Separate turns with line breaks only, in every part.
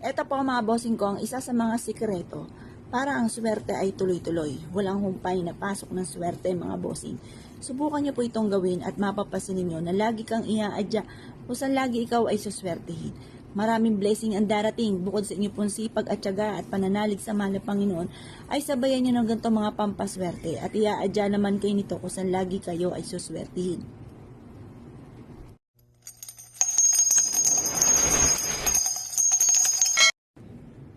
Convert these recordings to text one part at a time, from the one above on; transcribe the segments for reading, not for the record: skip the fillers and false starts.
Ito po mga bossing ko ang isa sa mga sikreto para ang swerte ay tuloy-tuloy. Walang humpay na pasok ng swerte mga bossing. Subukan niyo po itong gawin at mapapasin ninyo na lagi kang iaadya kung saan lagi ikaw ay suswertehin. Maraming blessing ang darating bukod sa inyo pong sipag at tiyaga at pananalig sa mahal na Panginoon ay sabayan niyo ng ganito mga pampaswerte at iaadya naman kayo nito kung saan lagi kayo ay suswertehin.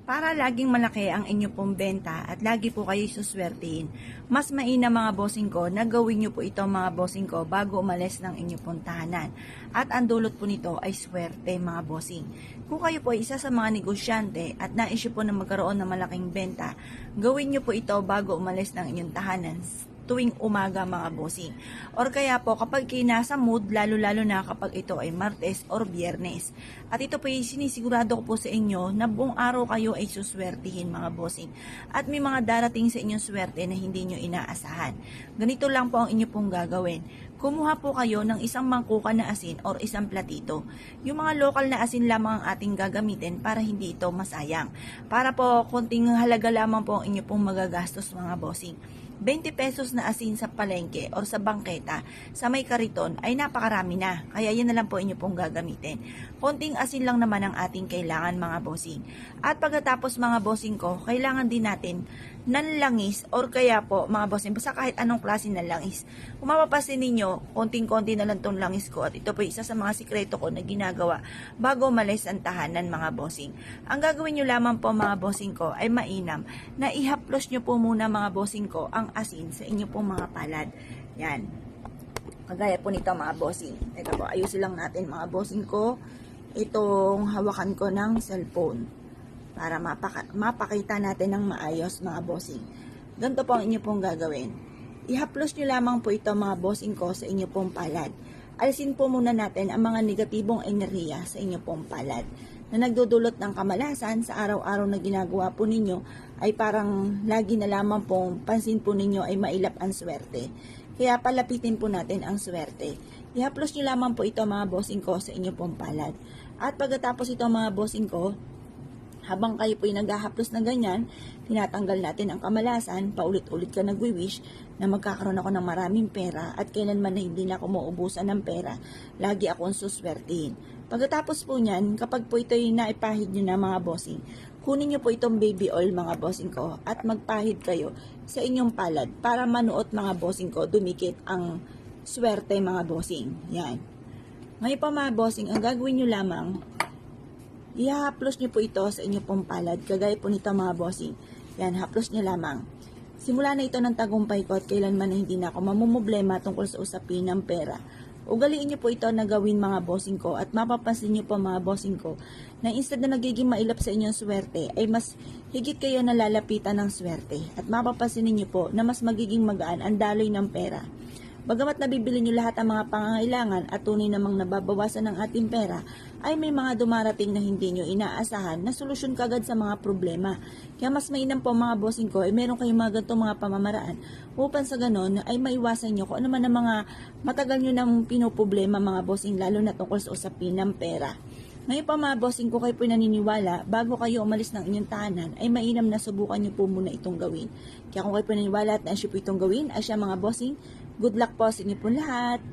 Para laging malaki ang inyo pong benta at lagi po kayo suswertehin, mas mainam mga bossing ko na gawin nyo po ito mga bossing ko bago umalis ng inyo pong tahanan. At ang dulot po nito ay swerte mga bossing. Kung kayo po ay isa sa mga negosyante at nais po na magkaroon ng malaking benta, gawin nyo po ito bago umalis ng inyong tahanan tuwing umaga mga bossing. Or kaya po kapag kayo nasa mood, lalo-lalo na kapag ito ay Martes or Biyernes. At ito po ay sinisigurado ko po sa inyo na buong araw kayo ay suswertihin mga bossing. At may mga darating sa inyong swerte na hindi nyo inaasahan. Ganito lang po ang inyo pong gagawin. Kumuha po kayo ng isang mangkuka na asin or isang platito. Yung mga local na asin lamang ang ating gagamitin para hindi ito masayang. Para po konting halaga lamang po ang inyo pong magagastos mga bossing. 20 pesos na asin sa palengke or sa bangketa sa may kariton ay napakarami na. Kaya yan na lang po inyo pong gagamitin. Konting asin lang naman ang ating kailangan mga bossing. At pagkatapos mga bossing ko, kailangan din natin ng langis or kaya po mga bossing, basta kahit anong klase ng langis. Kung mapapasin ninyo, konting-konti na lang tong langis ko at ito po isa sa mga sikreto ko na ginagawa bago umalis ang tahanan mga bossing. Ang gagawin nyo lamang po mga bossing ko ay mainam na ihaplos nyo po muna mga bossing ko ang asin sa inyo pong mga palad. Yan. Kagaya po nito mga bossing. Teka po, ayusin lang natin mga bossing ko itong hawakan ko ng cellphone para mapakita natin ng maayos mga bossing. Ganito po ang inyo pong gagawin. Ihaplos nyo lamang po ito mga bossing ko sa inyo pong palad. Alisin po muna natin ang mga negatibong enerhiya sa inyo pong palad na nagdudulot ng kamalasan sa araw-araw na ginagawa po ninyo ay parang lagi na lamang pong pansin po ninyo ay mailap ang swerte. Kaya palapitin po natin ang swerte. Ihaplos nyo lamang po ito mga bossing ko sa inyo pong palad. At pagkatapos ito mga bossing ko, habang kayo po yung naghahaplos na ganyan, tinatanggal natin ang kamalasan, paulit-ulit ka nagwi-wish na magkakaroon ako ng maraming pera at kailanman na hindi na ako mauubusan ng pera, lagi akong suswertihin. Pagkatapos po niyan, kapag po ito yung naipahid nyo na mga bossing, kunin nyo po itong baby oil mga bossing ko at magpahid kayo sa inyong palad para manuot mga bossing ko, dumikit ang swerte mga bossing. Yan. Ngayon pa mga bossing, ang gagawin nyo lamang, ihahaplos nyo po ito sa inyo pong palad, kagaya po nito mga bossing. Yan, haplos nyo lamang. Simula na ito ng tagumpay ko at kailanman na hindi na ako mamumblema tungkol sa usapin ng pera. Ugaliin nyo po ito na gawin mga bossing ko at mapapansin nyo po mga bossing ko na instead na nagiging mailap sa inyong swerte ay mas higit kayo nalalapitan ng swerte at mapapansin niyo po na mas magiging magaan ang daloy ng pera. Bagamat nabibili nyo lahat ang mga pangangailangan at tunay namang nababawasan ng ating pera, ay may mga dumarating na hindi nyo inaasahan na solusyon kagad sa mga problema. Kaya mas mainam po mga bossing ko ay meron kayong mga ganitong mga pamamaraan upang sa ganon ay maiwasan nyo kung ano man ang mga matagal nyo nang pinoproblema mga bossing lalo na tungkol sa usapin ng pera. Ngayon pa mga bossing ko kayo po naniniwala, bago kayo umalis ng inyong tahanan, ay mainam na subukan nyo po muna itong gawin. Kaya kung kayo po naniniwala at naisip po itong gawin, ay siya mga bossing, good luck po sa inyo po lahat.